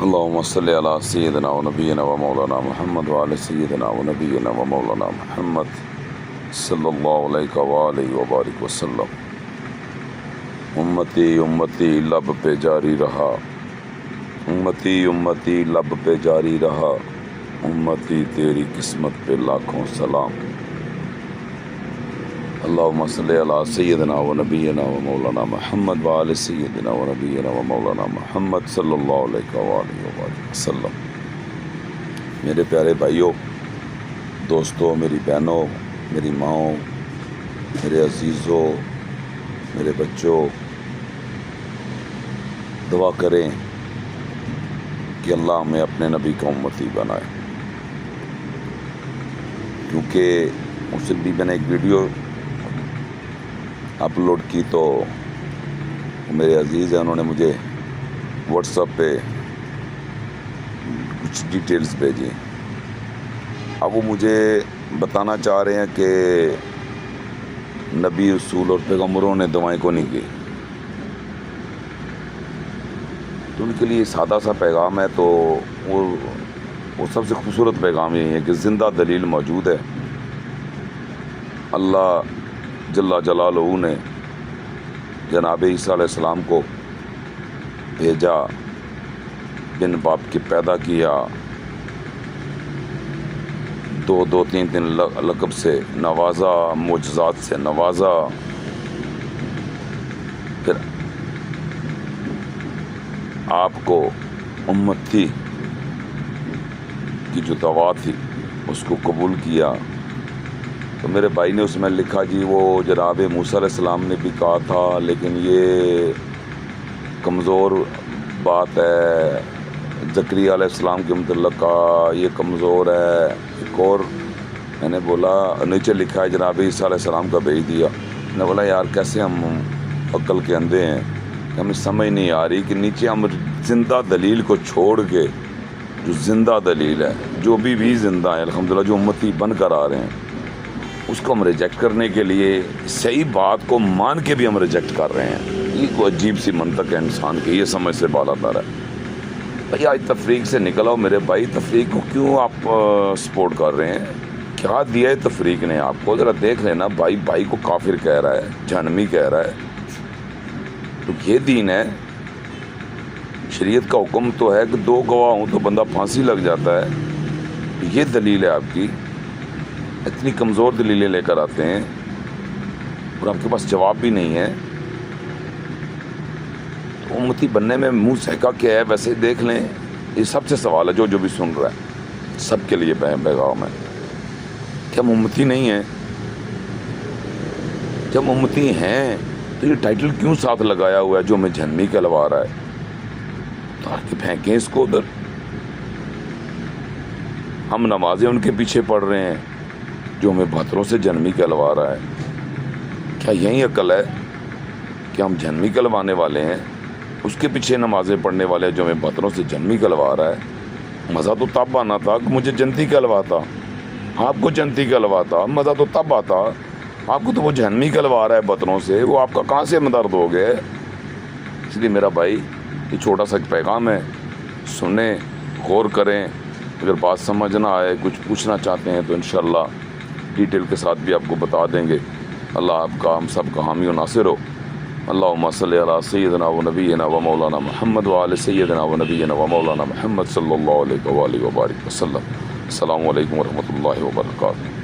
اللهم صل على سيدنا ونبينا ومولانا محمد وعلى سيدنا ونبينا ومولانا محمد صلی اللہ علیہ وآلہ وبارک وسلم۔ امتی امتی لب پہ جاری رہا، امتی امتی لب پہ جاری رہا، امتی تیری قسمت پہ لاکھوں سلام۔ اللہم صلی علی سیدنا و نبینا و مولانا محمد وعلی سیدنا و نبینا و مولانا محمد صلی اللہ علیہ وآلہ وسلم۔ میرے پیارے بھائیوں، دوستوں، میری بہنوں، میری ماؤں، میرے عزیزوں، میرے بچوں، دعا کریں کہ اللہ ہمیں اپنے نبی کا امتی بنائے، کیونکہ اس دن بھی میں نے ایک ویڈیو اپلوڈ کی تو میرے عزیز ہیں، انہوں نے مجھے واٹس ایپ پہ کچھ ڈیٹیلز بھیجی۔ اب وہ مجھے بتانا چاہ رہے ہیں کہ نبی، رسول اور پیغمبروں نے دعائیں کو نہیں کی، تو ان کے لیے سادہ سا پیغام ہے، تو وہ سب سے خوبصورت پیغام یہی ہے کہ زندہ دلیل موجود ہے۔ اللہ جل جلالہ نے جناب عیسیٰ علیہ السلام کو بھیجا، بن باپ کے پیدا کیا، دو تین لقب سے نوازا، معجزات سے نوازا، پھر آپ کو امتی کی جو دعا تھی اس کو قبول کیا۔ تو میرے بھائی نے اس میں لکھا جی وہ جناب موسیٰ علیہ السلام نے بھی کہا تھا، لیکن یہ کمزور بات ہے، زکریا علیہ السلام کے متعلق کہا یہ کمزور ہے۔ ایک اور میں نے بولا نیچے لکھا ہے جناب عیسیٰ علیہ السلام کا بھیج دیا۔ میں نے بولا یار کیسے ہم عقل کے اندھے ہیں کہ ہمیں سمجھ نہیں آ رہی کہ نیچے ہم زندہ دلیل کو چھوڑ کے، جو زندہ دلیل ہے، جو بھی زندہ ہیں الحمدللہ، جو امتی بن کر آ رہے ہیں، اس کو ہم ریجیکٹ کرنے کے لیے صحیح بات کو مان کے بھی ہم ریجیکٹ کر رہے ہیں۔ یہ کوئی عجیب سی منطق ہے انسان کی، یہ سمجھ سے بالا تر ہے۔ بھائی آج تفریق سے نکل آؤ میرے بھائی، تفریق کو کیوں آپ سپورٹ کر رہے ہیں؟ کیا دیا ہے تفریق نے آپ کو؟ ذرا دیکھ لینا، بھائی کو کافر کہہ رہا ہے، جہنمی کہہ رہا ہے، تو یہ دین ہے؟ شریعت کا حکم تو ہے کہ دو گواہ ہوں تو بندہ پھانسی لگ جاتا ہے، یہ دلیل ہے آپ کی؟ اتنی کمزور دلیلیں لے کر آتے ہیں اور آپ کے پاس جواب بھی نہیں ہے۔ تو امتی بننے میں منہ سہکا کیا ہے؟ ویسے دیکھ لیں، یہ سب سے سوال ہے، جو بھی سن رہا ہے سب کے لیے پیغام ہے کہ ہم امتی نہیں ہیں۔ جب امتی ہیں تو یہ ٹائٹل کیوں ساتھ لگایا ہوا ہے جو ہمیں جہنمی کہلوا رہا ہے؟ تو آگے پھینکیں اس کو ادھر۔ ہم نمازیں ان کے پیچھے پڑھ رہے ہیں جو ہمیں بہتروں سے جہنمی کہلوا رہا ہے۔ کیا یہی عقل ہے کہ ہم جہنمی کہلوانے والے ہیں؟ اس کے پیچھے نمازیں پڑھنے والے ہیں جو ہمیں بہتروں سے جہنمی کہلوا رہا ہے۔ مزہ تو تب آنا تھا کہ مجھے جنتی کہلواتا، آپ کو جنتی کہلواتا، مزہ تو تب آتا۔ آپ کو تو وہ جہنمی کہلوا رہا ہے بہتروں سے، وہ آپ کا کہاں سے مدرد ہو گئے؟ اس لیے میرا بھائی یہ چھوٹا سا پیغام ہے، سنیں، غور کریں، اگر بات سمجھ نہ آئے، کچھ پوچھنا چاہتے ہیں تو انشاءاللہ ڈیٹیل کے ساتھ بھی آپ کو بتا دیں گے۔ اللہ آپ کا، ہم سب کا حامی و ناصر ہو۔ اللہم صلی علی سیدنا و نبینا و مولانا محمد وعلی سیدنا و نبینا و مولانا محمد صلی اللہ علیہ وآلہ وبارک وسلم۔ السلام علیکم ورحمۃ اللہ وبرکاتہ۔